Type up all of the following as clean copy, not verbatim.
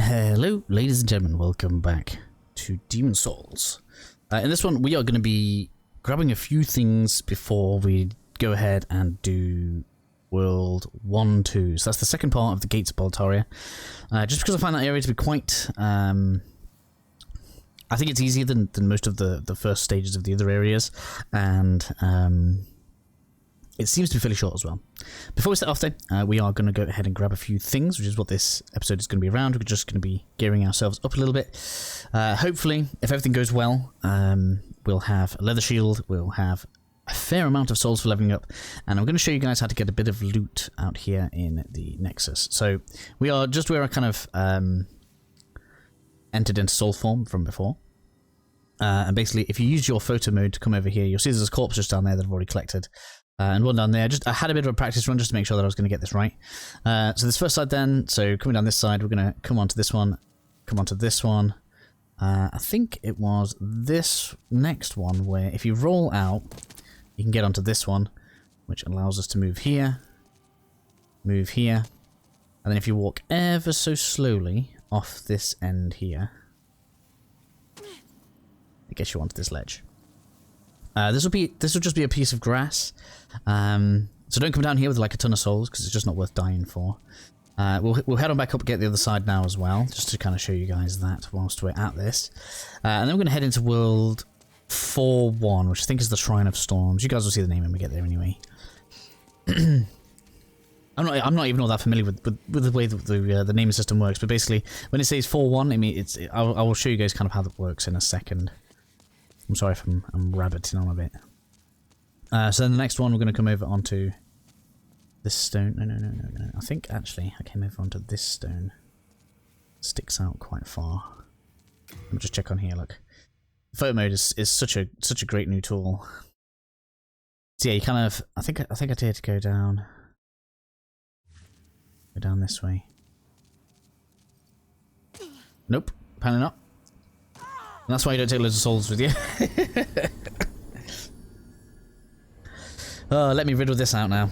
Hello, ladies and gentlemen, welcome back to Demons Souls. In this one, we are going to be grabbing a few things before we go ahead and do World 1, 2. So that's the second part of the Gates of Boletaria. Just because I find that area to be quite... I think it's easier than most of the first stages of the other areas, and it seems to be fairly short as well. Before we set off though, we are going to go ahead and grab a few things, which is what this episode is going to be around. We're just going to be gearing ourselves up a little bit. Hopefully, if everything goes well, we'll have a leather shield, we'll have a fair amount of souls for leveling up, and I'm going to show you guys how to get a bit of loot out here in the Nexus. So, we are just where I kind of entered into soul form from before. And basically, if you use your photo mode to come over here, you'll see there's a corpse just down there that I've already collected. And one down there. I had a bit of a practice run just to make sure that I was going to get this right. So this first side then, so coming down this side, we're going to come onto this one, come onto this one. I think it was this next one where if you roll out, you can get onto this one, which allows us to move here, and then if you walk ever so slowly off this end here, it gets you onto this ledge. This will just be a piece of grass, so don't come down here with like a ton of souls because it's just not worth dying for. We'll head on back up and get the other side now as well, just to kind of show you guys that whilst we're at this. And then we're going to head into World 4-1, which I think is the Shrine of Storms. You guys will see the name when we get there anyway. I'm not even all that familiar with the way that the naming system works, but basically when it says 4-1, I mean I will show you guys kind of how that works in a second. I'm sorry if I'm rabbiting on a bit. So then the next one, we're going to come over onto this stone. No. I think actually I came over onto this stone. Sticks out quite far. Let me just check on here. Look, photo mode is such a great new tool. So yeah, you kind of I think I did go down this way. Nope, apparently not. And that's why you don't take loads of souls with you. Oh, let me riddle this out now.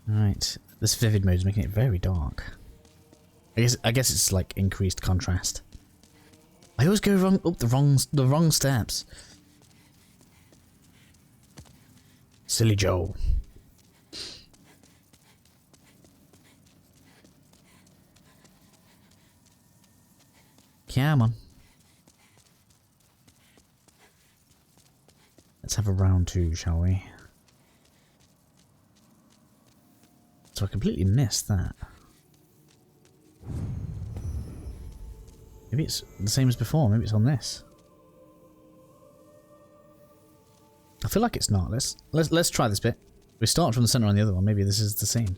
Alright, this vivid mode is making it very dark. I guess it's like increased contrast. I always go wrong up the wrong steps. Silly Joe. Come on. Let's have a round 2, shall we? So I completely missed that. Maybe it's the same as before. Maybe it's on this. I feel like it's not. Let's try this bit. We start from the center on the other one. Maybe this is the same.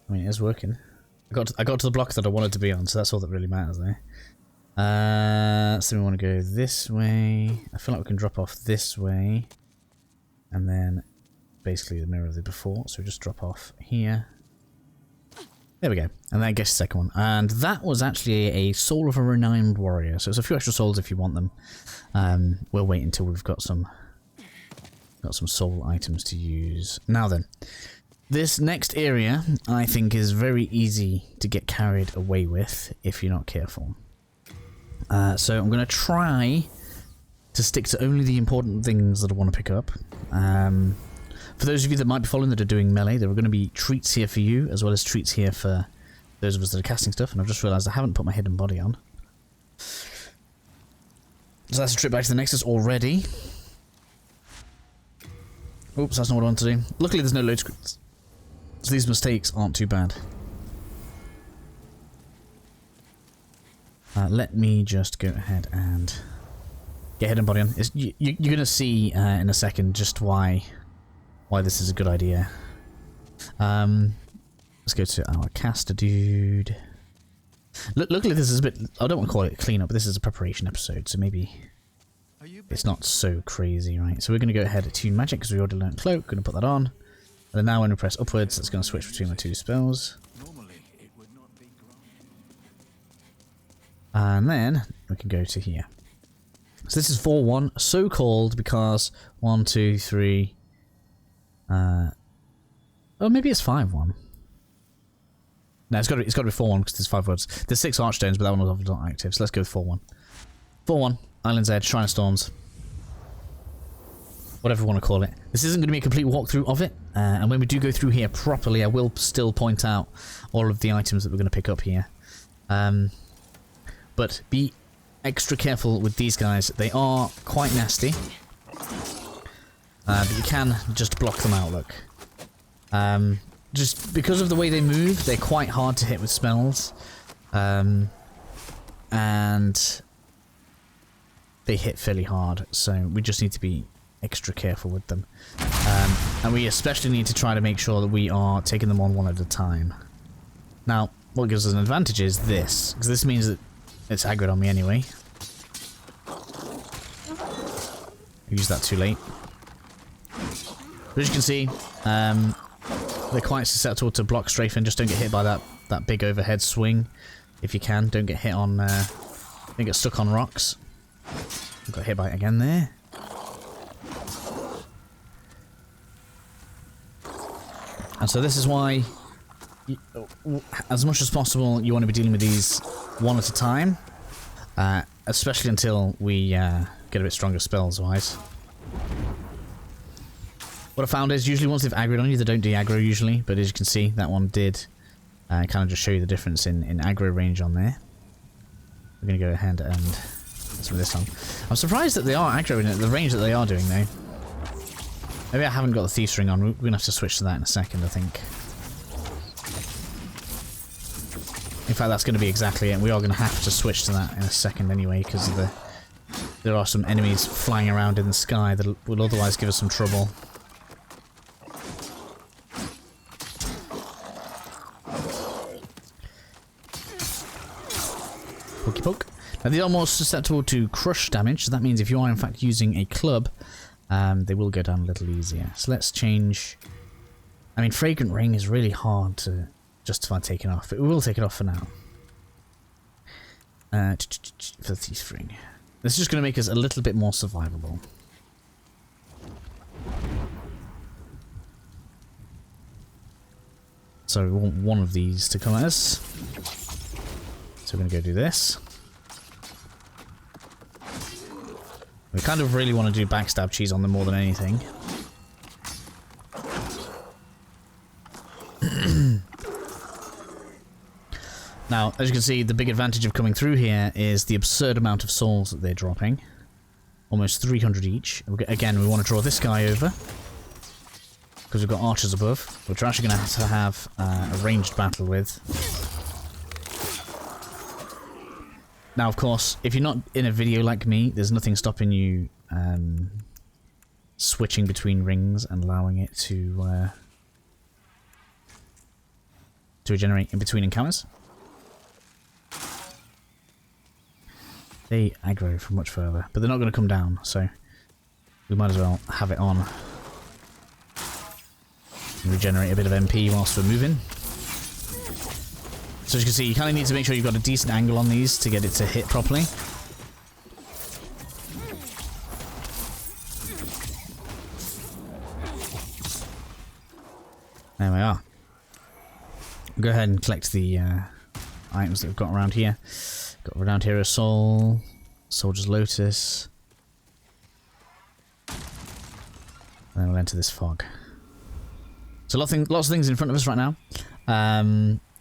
I mean, it is working. I got to the block that I wanted to be on, so that's all that really matters there. So we want to go this way. I feel like we can drop off this way. And then basically the mirror of the before. So we just drop off here. There we go. And then gets the second one. And that was actually a soul of a renowned warrior. So it's a few extra souls if you want them. We'll wait until we've got some soul items to use. Now then. This next area, I think, is very easy to get carried away with if you're not careful. So I'm going to try to stick to only the important things that I want to pick up. For those of you that might be following that are doing melee, there are going to be treats here for you, as well as treats here for those of us that are casting stuff, and I've just realised I haven't put my hidden body on. So that's a trip back to the Nexus already. Oops, that's not what I want to do. Luckily there's no load screens. So these mistakes aren't too bad. Let me just go ahead and get hidden body on. You're going to see in a second just why this is a good idea. Let's go to our caster dude. Luckily this is a bit... I don't want to call it a cleanup, but this is a preparation episode, so maybe it's not so crazy, right? So we're going to go ahead and tune magic because we already learned cloak. Going to put that on. And then now when we press upwards, it's going to switch between my two spells. And then we can go to here. So this is 4-1, so called because 1, 2, 3. Oh, maybe it's 5-1. No, it's got to be 4-1 because there's 5 words. There's 6 archstones, but that one was not active. So let's go with 4-1. 4-1. Island's Edge, Shrine of Storms. Whatever you want to call it. This isn't going to be a complete walkthrough of it, and when we do go through here properly, I will still point out all of the items that we're going to pick up here. But be extra careful with these guys. They are quite nasty, but you can just block them out, look. Just because of the way they move, they're quite hard to hit with spells, and they hit fairly hard, so we just need to be extra careful with them. And we especially need to try to make sure that we are taking them on one at a time. Now, what gives us an advantage is this, because this means that it's aggroed on me anyway. I used that too late. But as you can see, they're quite susceptible to block strafing. Just don't get hit by that big overhead swing. If you can, don't get hit on, don't get stuck on rocks. Got hit by it again there. And so this is why, as much as possible, you want to be dealing with these one at a time, especially until we get a bit stronger spells-wise. What I found is usually once they've aggroed on you, they don't de-aggro usually, but as you can see, that one did kind of just show you the difference in aggro range on there. We're going to go ahead and some of this on. I'm surprised that they are aggroing at the range that they are doing though. Maybe I haven't got the Thief's Ring on. We're going to have to switch to that in a second, I think. In fact, that's going to be exactly it. We are going to have to switch to that in a second anyway, because there are some enemies flying around in the sky that will otherwise give us some trouble. Pokey poke. Now, they are more susceptible to crush damage, so that means if you are in fact using a club, they will go down a little easier. So let's change. I mean, Fragrant Ring is really hard to justify taking off, but we will take it off for now. For the Thief's Ring. This is just going to make us a little bit more survivable. So we want one of these to come at us. So we're going to go do this. We kind of really want to do backstab cheese on them more than anything. Now, as you can see, the big advantage of coming through here is the absurd amount of souls that they're dropping. Almost 300 each. Again, we want to draw this guy over, because we've got archers above, which we're actually going to have a ranged battle with. Now, of course, if you're not in a video like me, there's nothing stopping you switching between rings and allowing it to regenerate in between encounters. They aggro from much further, but they're not going to come down, so we might as well have it on. And regenerate a bit of MP whilst we're moving. So as you can see, you kind of need to make sure you've got a decent angle on these to get it to hit properly. There we are. Go ahead and collect the items that we've got around here. Got around here a soul, soldier's lotus. And then we'll enter this fog. So lots of things in front of us right now.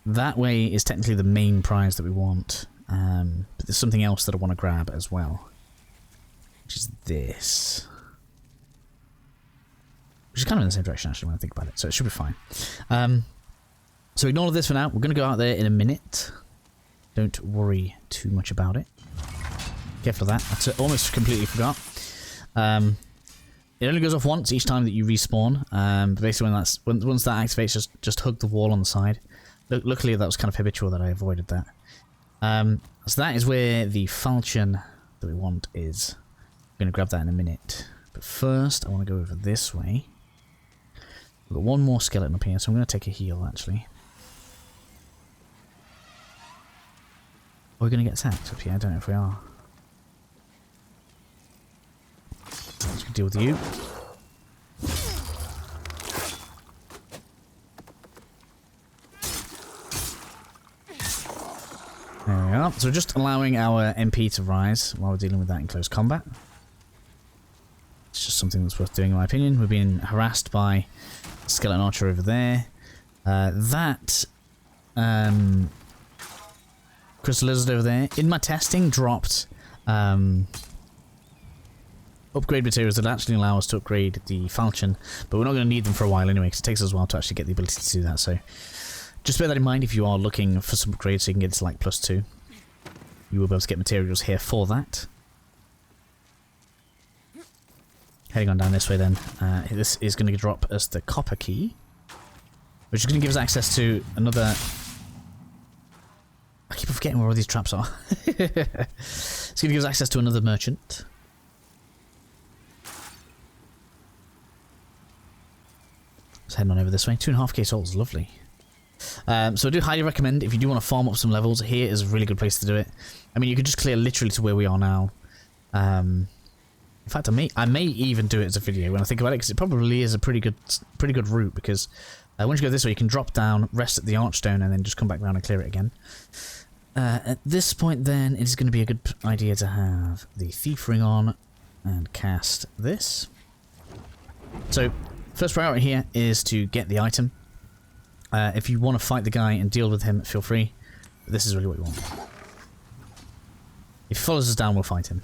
That way is technically the main prize that we want, but there's something else that I want to grab as well, which is this. Which is kind of in the same direction actually when I think about it, so it should be fine. So ignore this for now. We're going to go out there in a minute. Don't worry too much about it. Careful of that. I almost completely forgot. It only goes off once each time that you respawn. But basically, once that activates, just hug the wall on the side. Luckily, that was kind of habitual that I avoided that. So that is where the falchion that we want is. I'm going to grab that in a minute. But first, I want to go over this way. We've got one more skeleton up here, so I'm going to take a heal, actually. Are we going to get attacked up here? I don't know if we are. deal with you. There we are. So we're just allowing our MP to rise while we're dealing with that in close combat. It's just something that's worth doing in my opinion. We're being harassed by skeleton archer over there. That crystal lizard over there, in my testing, dropped upgrade materials that actually allow us to upgrade the falchion, but we're not going to need them for a while anyway, because it takes us a while to actually get the ability to do that, so just bear that in mind if you are looking for some upgrades so you can get it to like +2. You will be able to get materials here for that. Heading on down this way then, this is going to drop us the copper key, which is going to give us access to another... I keep forgetting where all these traps are. It's going to give us access to another merchant. Let's head on over this way. 2.5k souls, lovely. So I do highly recommend, if you do want to farm up some levels, here is a really good place to do it. I mean, you could just clear literally to where we are now. In fact, I may even do it as a video when I think about it, because it probably is a pretty good route, because once you go this way, you can drop down, rest at the archstone, and then just come back around and clear it again. At this point then, it is going to be a good idea to have the thief ring on and cast this. So, first priority here is to get the item. If you want to fight the guy and deal with him, feel free. But this is really what you want. If he follows us down, we'll fight him.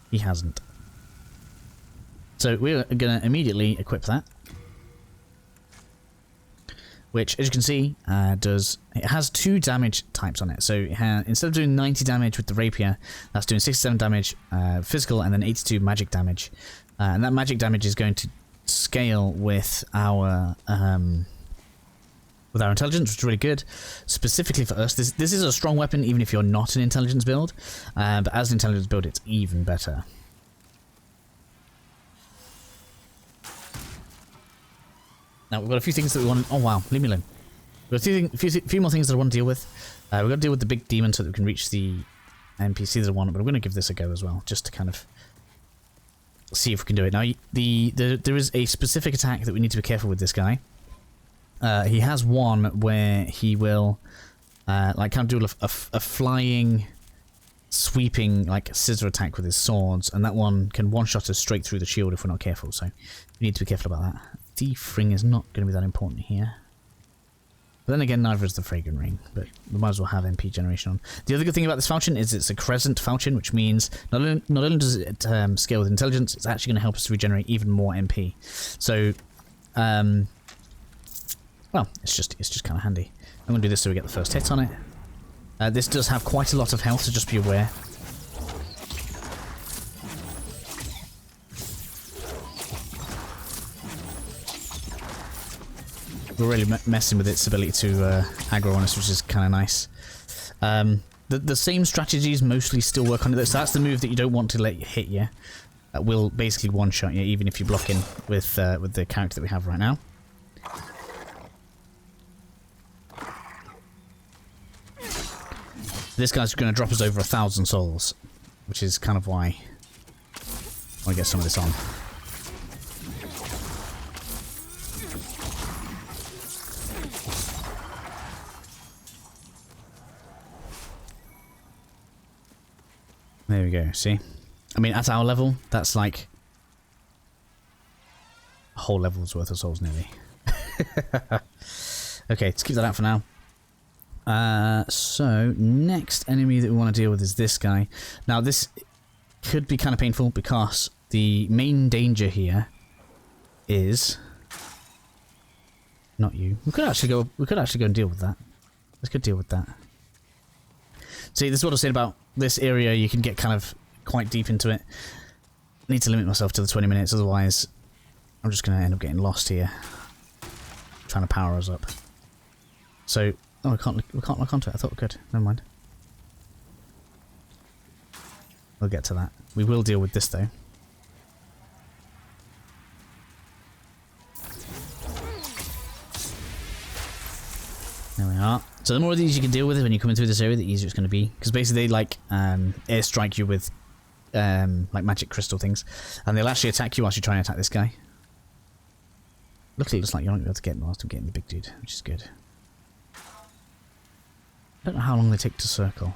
He hasn't. So we're going to immediately equip that. Which, as you can see, it has 2 damage types on it. So instead of doing 90 damage with the rapier, that's doing 67 damage physical and then 82 magic damage. And that magic damage is going to scale with our intelligence, which is really good. Specifically for us, this is a strong weapon even if you're not an intelligence build. But as an intelligence build, it's even better. Now, we've got a few things that we want to... Oh, wow. Leave me alone. We've got a few more things that I want to deal with. We've got to deal with the big demon so that we can reach the NPC that I want, but I'm going to give this a go as well, just to kind of see if we can do it. Now, there is a specific attack that we need to be careful with this guy. He has one where he will like kind of do a flying, sweeping, like scissor attack with his swords, and that one can one-shot us straight through the shield if we're not careful, so we need to be careful about that. Thief ring is not going to be that important here. But then again, neither is the fragrant ring, but we might as well have MP generation on. The other good thing about this falchion is it's a crescent falchion, which means not only does it scale with intelligence, it's actually going to help us to regenerate even more MP. So, well, it's just kind of handy. I'm going to do this so we get the first hit on it. This does have quite a lot of health, so just be aware. We're really messing with its ability to aggro on us, which is kind of nice. The same strategies mostly still work on it. So that's the move that you don't want to let hit you. That will basically one-shot you, even if you block in with the character that we have right now. This guy's going to drop us over 1,000 souls, which is kind of why I want to get some of this on. There we go, see? I mean, at our level, that's like a whole level's worth of souls, nearly. Okay, let's keep that out for now. So, next enemy that we want to deal with is this guy. Now, this could be kind of painful because the main danger here is not you. We could actually go and deal with that. Let's go deal with that. See, this is what I was saying about this area. You can get kind of quite deep into it. I need to limit myself to the 20 minutes, otherwise I'm just going to end up getting lost here. Trying to power us up. So, oh, we can't lock onto it. I thought we could. Never mind. We'll get to that. We will deal with this though. There we are. So the more of these you can deal with when you're coming through this area, the easier it's going to be. Because basically they like airstrike you with like magic crystal things. And they'll actually attack you whilst you're trying to attack this guy. Luckily it looks like you're not going to be able to get them whilst I'm getting the big dude, which is good. I don't know how long they take to circle.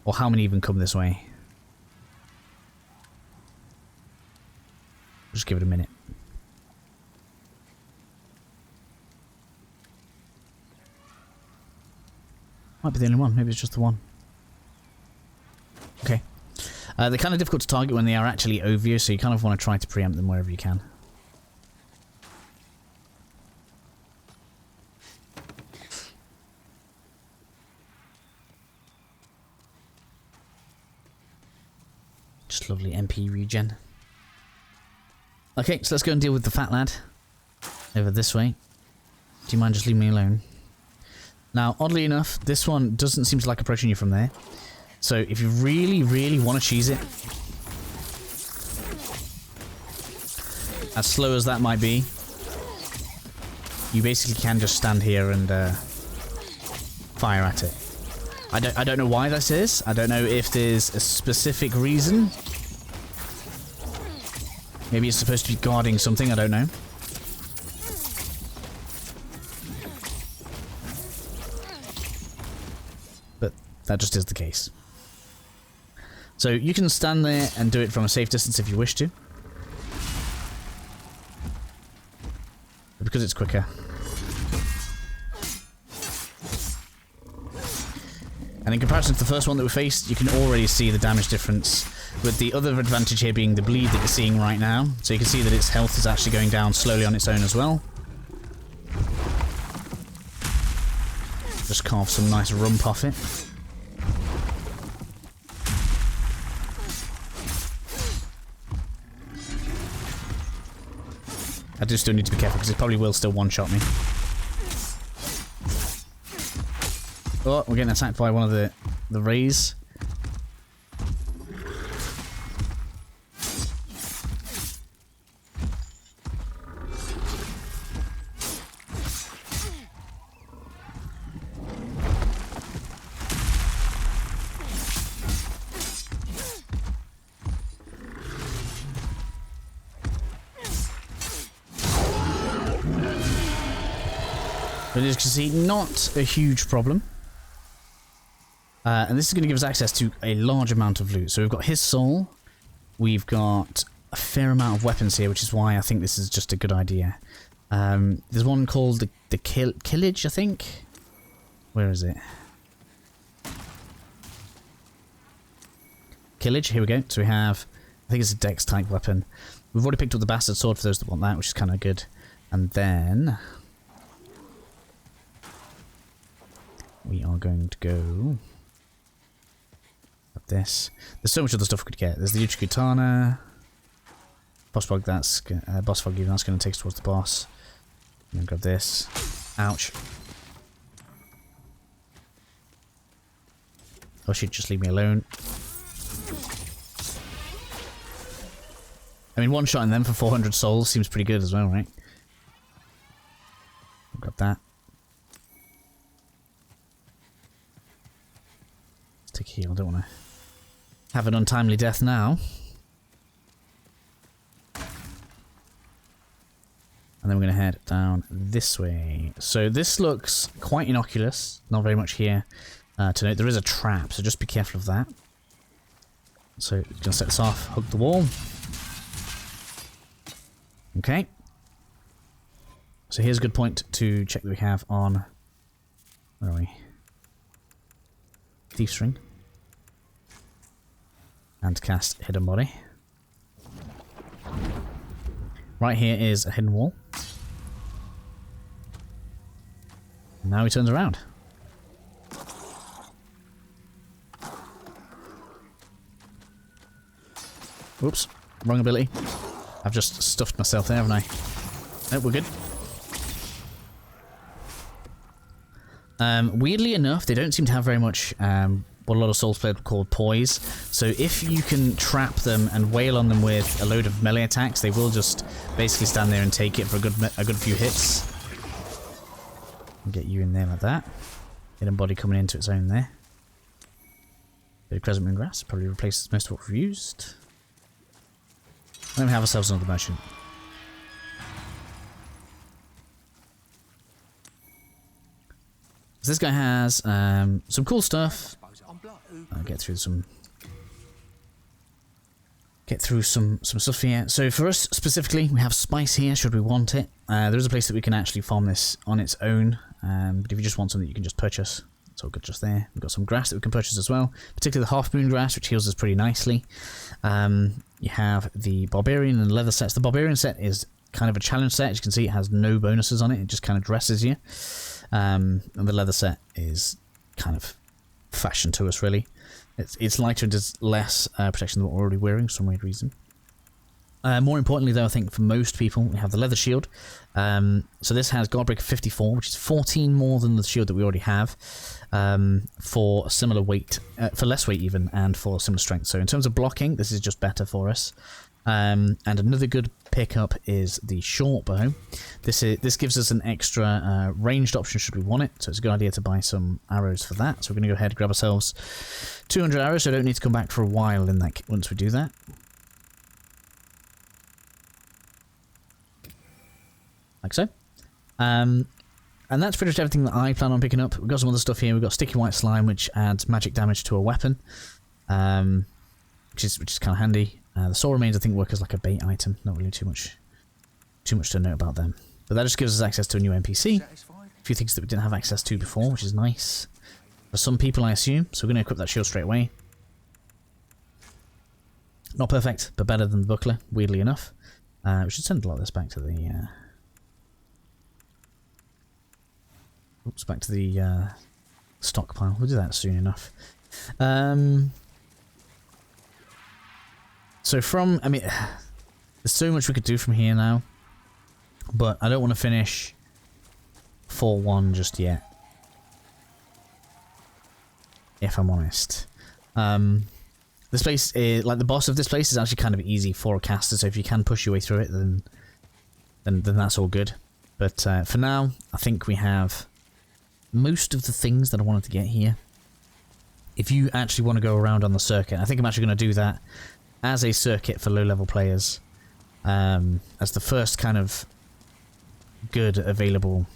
Or how many even come this way. Just give it a minute. Might be the only one. Maybe it's just the one. Okay. They're kind of difficult to target when they are actually over you, so you kind of want to try to preempt them wherever you can. Just lovely MP regen. Okay, so let's go and deal with the fat lad. Over this way. Do you mind just leaving me alone? Now, oddly enough, this one doesn't seem to like approaching you from there. So, if you really, really want to cheese it, as slow as that might be, you basically can just stand here and fire at it. I don't know why this is. I don't know if there's a specific reason. Maybe it's supposed to be guarding something, I don't know. But that just is the case. So you can stand there and do it from a safe distance if you wish to. But because it's quicker. And in comparison to the first one that we faced, you can already see the damage difference, with the other advantage here being the bleed that you're seeing right now. So you can see that its health is actually going down slowly on its own as well. Just carve some nice rump off it. I do still need to be careful because it probably will still one-shot me. Oh, we're getting attacked by one of the rays. But as you can see, not a huge problem. And this is going to give us access to a large amount of loot. So we've got his soul. We've got a fair amount of weapons here, which is why I think this is just a good idea. There's one called the Killage, I think. Where is it? Killage, here we go. So we have, I think it's a dex type weapon. We've already picked up the bastard sword for those that want that, which is kind of good. And then we are going to go up this. There's so much other stuff we could get. There's the Uchi-Katana. Boss Fog, that's Boss Fog, even that's going to take us towards the boss. I'm going to grab this. Ouch. Oh shit, just leave me alone. I mean, one shot in them for 400 souls seems pretty good as well, right? I'll grab that. Let's take a heal, I don't want to have an untimely death now. And then we're going to head down this way. So this looks quite innocuous. Not very much here to note. There is a trap, so just be careful of that. So we're going to set this off, hug the wall. Okay. So here's a good point to check that we have on... Where are we? Thief's Ring. And cast Hidden Body. Right here is a hidden wall. And now he turns around. Oops, wrong ability. I've just stuffed myself there, haven't I? Nope, we're good. Weirdly enough, they don't seem to have very much what a lot of Souls players call poise. So if you can trap them and wail on them with a load of melee attacks, they will just basically stand there and take it for a good few hits. and get you in there like that. Hidden body coming into its own there. Bit of crescent moon grass, probably replaces most of what we've used. And then we have ourselves another merchant. So this guy has some cool stuff. I'll get through some stuff here. So for us specifically, we have spice here should we want it. There is a place that we can actually farm this on its own, but if you just want something you can just purchase, it's all good just there. We've got some grass that we can purchase as well, particularly the half moon grass, which heals us pretty nicely. You have the barbarian and leather sets. The barbarian set is kind of a challenge set. As you can see, it has no bonuses on it. It just kind of dresses you. And the leather set is kind of fashion to us, really. It's lighter and does less protection than what we're already wearing for some weird reason. More importantly, though, I think for most people, we have the leather shield. So this has Guardbreaker 54, which is 14 more than the shield that we already have, for a similar weight, for less weight even, and for similar strength. So in terms of blocking, this is just better for us. And another good pickup is the short bow. This gives us an extra ranged option should we want it, so it's a good idea to buy some arrows for that. So we're going to go ahead and grab ourselves 200 arrows, so I don't need to come back for a while in that once we do that. Like so. And that's pretty much everything that I plan on picking up. We've got some other stuff here. We've got sticky white slime, which adds magic damage to a weapon, which is kind of handy. The soul remains, I think, work as like a bait item. Not really too much to note about them. But that just gives us access to a new NPC. A few things that we didn't have access to before, which is nice. For some people, I assume. So we're going to equip that shield straight away. Not perfect, but better than the buckler, weirdly enough. We should send a lot of this back to the... Oops, back to the stockpile. We'll do that soon enough. So from, I mean, there's so much we could do from here now, but I don't want to finish 4-1 just yet, if I'm honest. This place is, like the boss of this place is actually kind of easy for a caster, so if you can push your way through it, then that's all good. But for now, I think we have most of the things that I wanted to get here. If you actually want to go around on the circuit, I think I'm actually going to do that as a circuit for low-level players, as the first kind of good available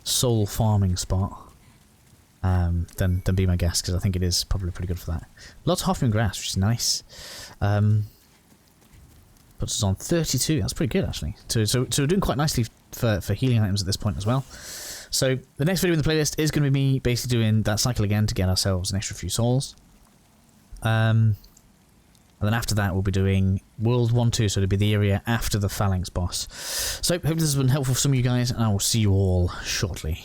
soul farming spot, then be my guest, because I think it is probably pretty good for that. Lots of half-moon grass, which is nice. Puts us on 32. That's pretty good, actually. So we're doing quite nicely for healing items at this point as well. So the next video in the playlist is going to be me basically doing that cycle again to get ourselves an extra few souls. And then after that we'll be doing World 1-2, so it'll be the area after the Phalanx boss. So hope this has been helpful for some of you guys, and I will see you all shortly.